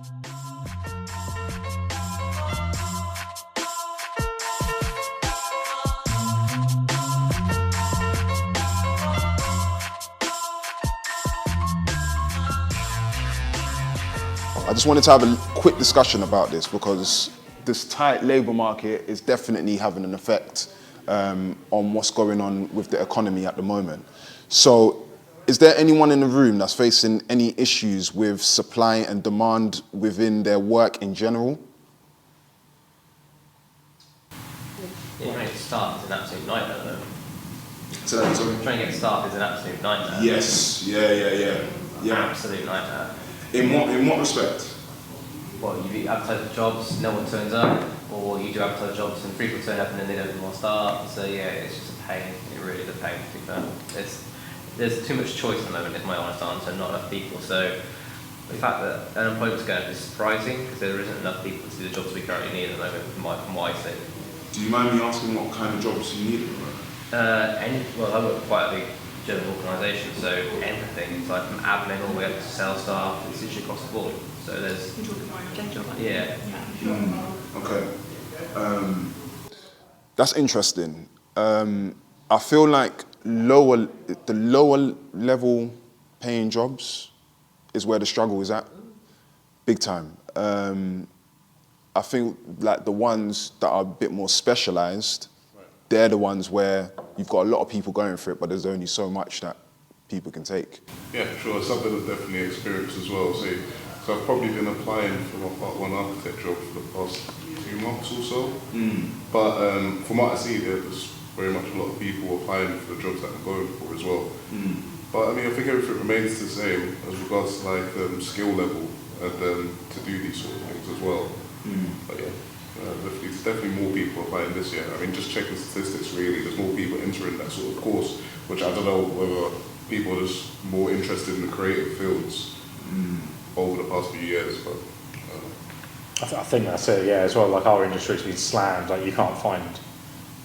I just wanted to have a quick discussion about this because this tight labour market is definitely having an effect on what's going on with the economy at the moment. So is there anyone in the room that's facing any issues with supply and demand within their work in general? Yeah, trying to get staff is an absolute nightmare though. So that's Trying to get staff is an absolute nightmare. yes, yeah. Absolute nightmare. In what respect? Well, you advertise for jobs, no one turns up, or you do advertise jobs and people turn up and then they don't want to start. So yeah, it's just a pain. It really is a pain to be fair. There's too much choice at the moment, is my honest answer, not enough people. So the fact that unemployment's going up is surprising because there isn't enough people to do the jobs we currently need at the moment from what I see. Do you mind me asking what kind of jobs you need at the moment? Well, I work for quite a big German organisation, so everything, it's like from admin all the way up to sales staff, it's literally across the board. So there's... You're talking about your day job, like Yeah. Okay. That's interesting. I feel like the lower level paying jobs is where the struggle is at, big time. I think like the ones that are a bit more specialised, they're the ones where you've got a lot of people going for it, but there's only so much that people can take. Yeah, sure. It's something I've definitely experienced as well. So I've probably been applying for my Part 1 architect job for the past 2 months or so. But from what I see, there's very much a lot of people applying for the jobs that I'm going for as well. But I mean, I think everything remains the same as regards to like skill level and to do these sort of things as well. But yeah. There's definitely more people applying this year. I mean, just checking statistics really, there's more people entering that sort of course, which I don't know whether people are just more interested in the creative fields over the past few years, but... I think that's it, yeah, as well, like our industry's been slammed, like you can't find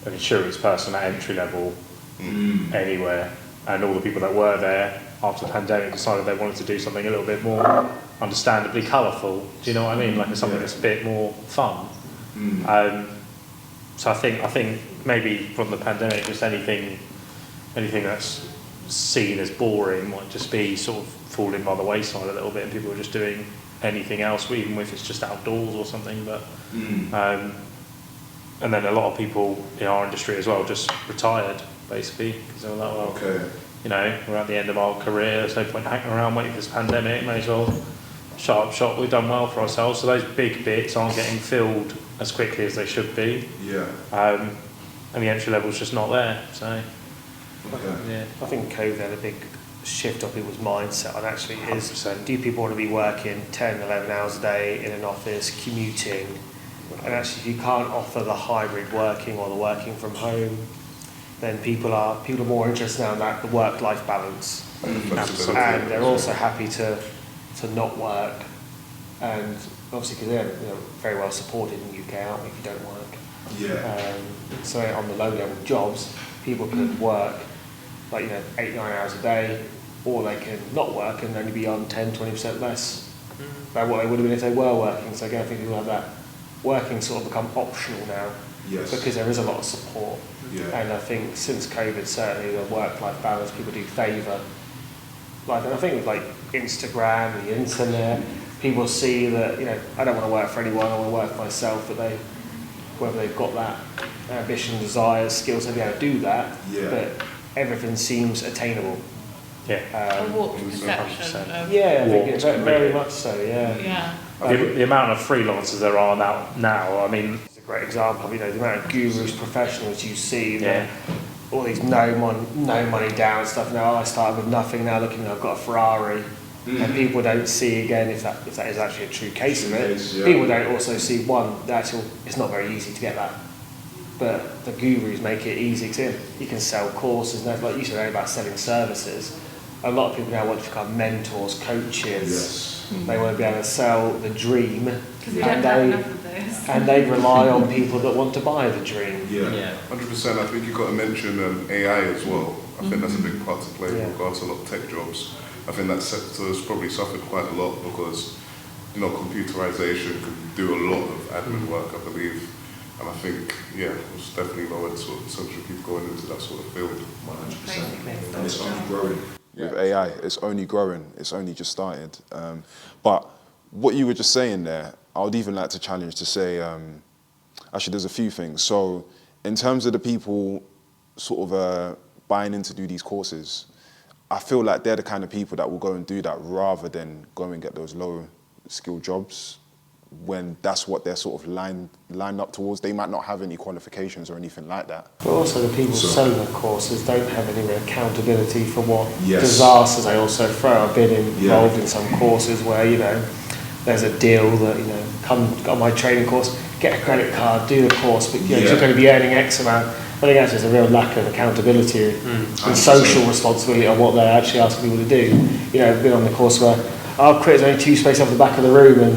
an insurance person at entry level anywhere, and all the people that were there after the pandemic decided they wanted to do something a little bit more understandably colourful, do you know what I mean? Like something that's a bit more fun. So I think maybe from the pandemic, just anything that's seen as boring might just be sort of falling by the wayside a little bit, and people are just doing anything else, even if it's just outdoors or something. But and then a lot of people in our industry as well just retired basically because they were like, well, Okay. you know, we're at the end of our career. There's no point hanging around waiting for this pandemic. May as well shut up shop. We've done well for ourselves. So those big bits aren't getting filled as quickly as they should be. Yeah. And the entry level's just not there. So Okay. yeah. I think COVID had a big shift of people's mindset on actually is, 100%. do people want to be working 10, 11 hours a day in an office, commuting? And actually if you can't offer the hybrid working or the working from home, then people are more interested now in that, the work-life balance. And they're also happy to not work. And obviously because they're very well supported in the UK, aren't we, if you don't work? Yeah. So on the low-level jobs, people can work like 8-9 hours a day, or they can not work and only be on 10-20% less than what they would have been if they were working. So again, I think people have that working sort of become optional now. Yes. Because there is a lot of support. Yeah. And I think since COVID, certainly the work-life balance people do favour. Like, and I think with like Instagram, the internet, people see that I don't want to work for anyone, I want to work for myself. But whether they've got that ambition, desire, skills to be able to do that, Yeah. but everything seems attainable. Yeah. A warped perception of... Yeah, I think Warped, very much so. Yeah. Yeah. The amount of freelancers there are now, I mean, It's a great example. The amount of gurus, professionals you see. Yeah. All these no money down stuff. Now I started with nothing. Now looking, I've got a Ferrari, and people don't see again if that is actually a true case of it. Yeah. People don't also see it's not very easy to get that, but the gurus make it easy. Cause you can sell courses, and like you said about selling services. A lot of people now want to become mentors, coaches. Yes. They want to be able to sell the dream, Because we don't have enough of those. and they rely on people that want to buy the dream. Yeah. 100%. I think you've got to mention AI as well. I think that's a big part to play Yeah. in regards to a lot of tech jobs. I think that sector has probably suffered quite a lot because computerization could do a lot of admin work, I believe. And I think, it's definitely lowered sort of essential people going into that sort of field. 100%. And it's only growing. With AI, it's only growing. It's only just started. But what you were just saying there, I would even like to challenge to say, actually, there's a few things. So in terms of the people sort of buying in to do these courses, I feel like they're the kind of people that will go and do that rather than go and get those low-skilled jobs when that's what they're sort of lined up towards. They might not have any qualifications or anything like that. But also the people selling the courses don't have any accountability for what Yes. disasters they also throw. I've been involved in some courses where, there's a deal that, come on my training course, get a credit card, do the course, but you're going to be earning X amount. I think actually there's a real lack of accountability and social responsibility on what they're actually asking people to do. I've been on the course where I'll quit, there's only 2 spaces off the back of the room, and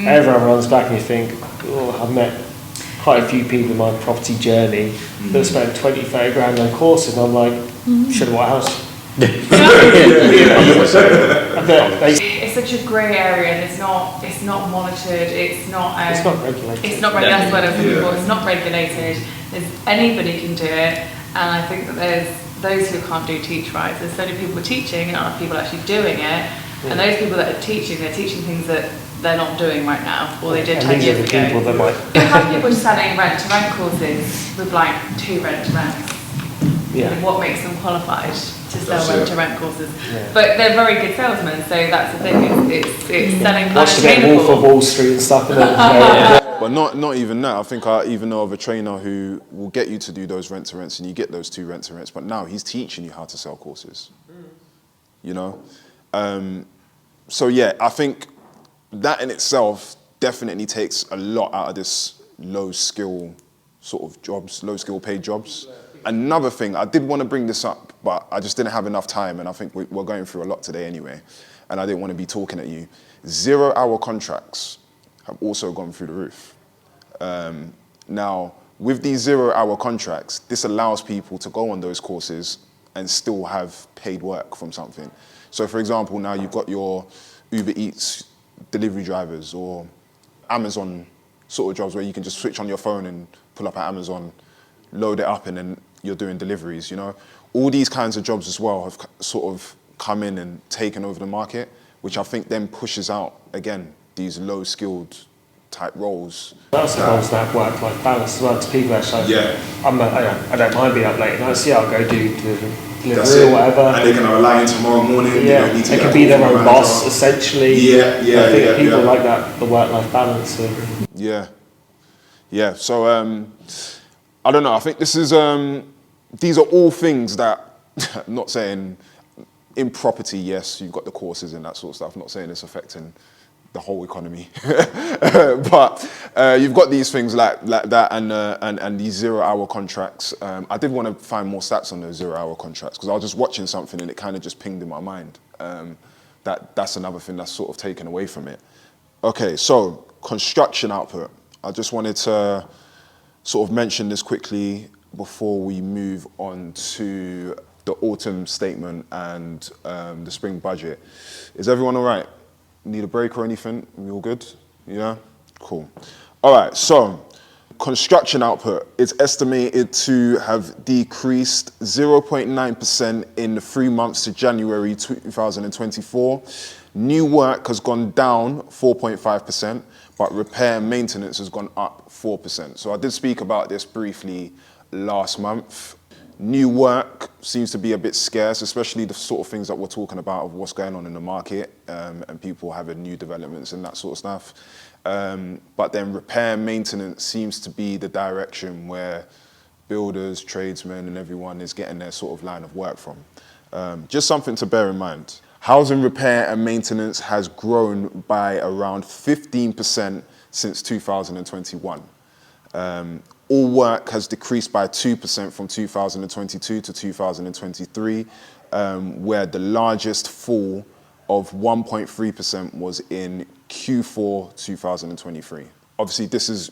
everyone runs back, and you think, I've met quite a few people in my property journey that spent 20, 30 grand on courses, and I'm like, should have bought a house. It's such a grey area, and it's not monitored. It's not regulated. It's not regulated. That's what I was looking for. It's not regulated. Anybody can do it, and I think that there's those who can't do teach right. There's so many people teaching, and other people actually doing it. And those people that are teaching, they're teaching things that they're not doing right now, or they did 10 years ago. People that might You have people selling rent-to-rent courses with like 2 rent-to-rents. And what makes them qualified to sell rent-to-rent courses? But they're very good salesmen, so that's the thing. It's selling watch to get Wolf of Wall Street and stuff. But not even that. I think I even know of a trainer who will get you to do those rent-to-rents, and you get those 2 rent-to-rents, but now he's teaching you how to sell courses. So yeah, I think that in itself definitely takes a lot out of this low skill sort of jobs, low skill paid jobs. Another thing, I did want to bring this up, but I just didn't have enough time, and I think we're going through a lot today anyway, and I didn't want to be talking at you. 0-hour contracts have also gone through the roof. Now, with these 0-hour contracts, this allows people to go on those courses and still have paid work from something. So for example, now you've got your Uber Eats delivery drivers or Amazon sort of jobs where you can just switch on your phone and pull up at Amazon, load it up, and then you're doing deliveries, All these kinds of jobs as well have sort of come in and taken over the market, which I think then pushes out, again, these low-skilled type roles. That's supposed to have work-life balance as well, to people that say, I don't mind being up late nights, I'll go do delivery or whatever. And they can rely on tomorrow morning. They can be their own boss, essentially. I think people like that, the work-life balance. So, I don't know, I think this is, these are all things that, I'm not saying, in property, yes, you've got the courses and that sort of stuff, I'm not saying it's affecting the whole economy, but you've got these things like that and these 0-hour contracts. I did want to find more stats on those 0-hour contracts because I was just watching something and it kind of just pinged in my mind. That's another thing that's sort of taken away from it. Okay, so construction output. I just wanted to sort of mention this quickly before we move on to the autumn statement and the spring budget. Is everyone all right? Need a break or anything? We all good? Yeah? Cool. All right, so construction output is estimated to have decreased 0.9% in the 3 months to January 2024. New work has gone down 4.5%, but repair and maintenance has gone up 4%. So I did speak about this briefly last month. New work seems to be a bit scarce, especially the sort of things that we're talking about of what's going on in the market and people having new developments and that sort of stuff. But then repair and maintenance seems to be the direction where builders, tradesmen and everyone is getting their sort of line of work from. Just something to bear in mind. Housing repair and maintenance has grown by around 15% since 2021. All work has decreased by 2% from 2022 to 2023, where the largest fall of 1.3% was in Q4 2023. Obviously,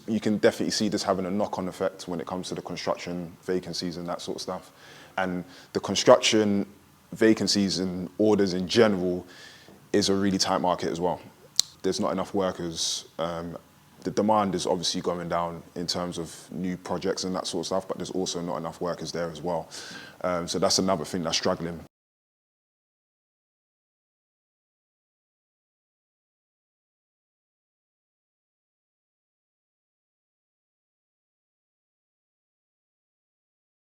you can definitely see this having a knock-on effect when it comes to the construction vacancies and that sort of stuff. And the construction vacancies and orders in general is a really tight market as well. there's not enough workers. The demand is obviously going down in terms of new projects and that sort of stuff, but there's also not enough workers there as well. So that's another thing that's struggling.